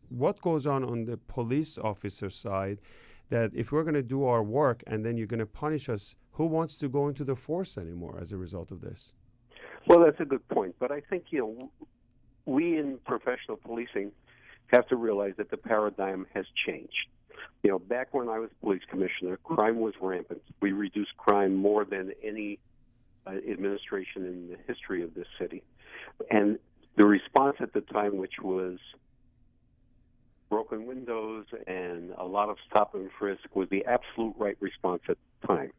what goes on the police officer side, that if we're going to do our work and then you're going to punish us, who wants to go into the force anymore as a result of this? Well, that's a good point. But I think, we in professional policing have to realize that the paradigm has changed. Back when I was police commissioner, crime was rampant. We reduced crime more than any administration in the history of this city. And the response at the time, which was broken windows and a lot of stop and frisk, was the absolute right response at the time.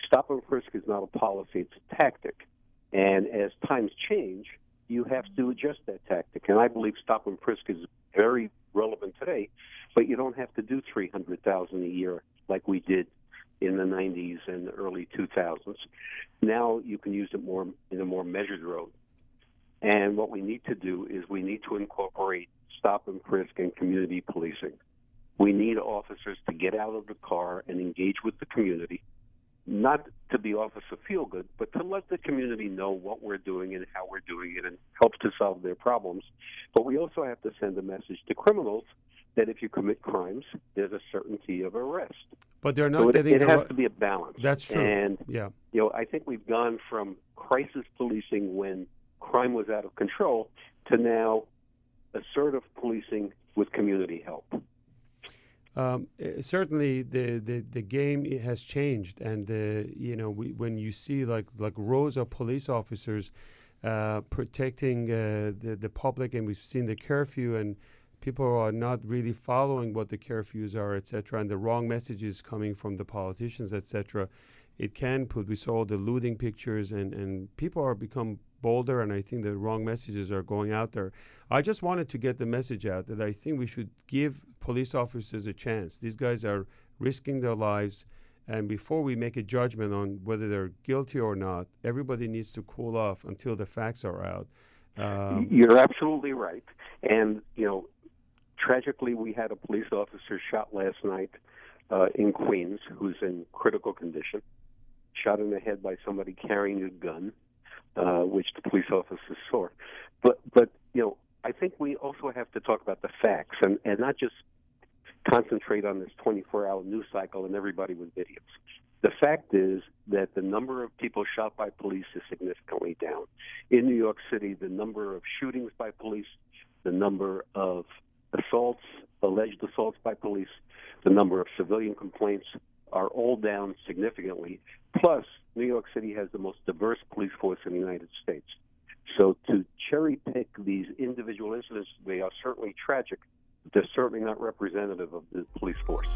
Stop and frisk is not a policy, it's a tactic. And as times change, you have to adjust that tactic. And I believe stop and frisk is very relevant today, but you don't have to do 300,000 a year like we did in the 90s and the early 2000s. Now you can use it more in a more measured road. And what we need to do is we need to incorporate stop and frisk and community policing. We need officers to get out of the car and engage with the community, not to be officer feel-good, but to let the community know what we're doing and how we're doing it and help to solve their problems. But we also have to send a message to criminals that if you commit crimes, there's a certainty of arrest. But they're not getting it has to be a balance. That's true. And, yeah. I think we've gone from crisis policing when crime was out of control to now assertive policing with community help. Certainly, the game has changed, and when you see like rows of police officers protecting the public, and we've seen the curfew, and people are not really following what the curfews are, etc., and the wrong messages coming from the politicians, etc. It can put. We saw the looting pictures, and people are become bolder, and I think the wrong messages are going out there. I just wanted to get the message out that I think we should give police officers a chance. These guys are risking their lives, and before we make a judgment on whether they're guilty or not, everybody needs to cool off until the facts are out. You're absolutely right. And, tragically, we had a police officer shot last night in Queens who's in critical condition, shot in the head by somebody carrying a gun. Which the police officers saw. But I think we also have to talk about the facts and not just concentrate on this 24-hour news cycle and everybody with videos. The fact is that the number of people shot by police is significantly down. In New York City, the number of shootings by police, the number of assaults, alleged assaults by police, the number of civilian complaints are all down significantly. Plus, New York City has the most diverse police force in the United States. So to cherry-pick these individual incidents, they are certainly tragic, but they're certainly not representative of the police force.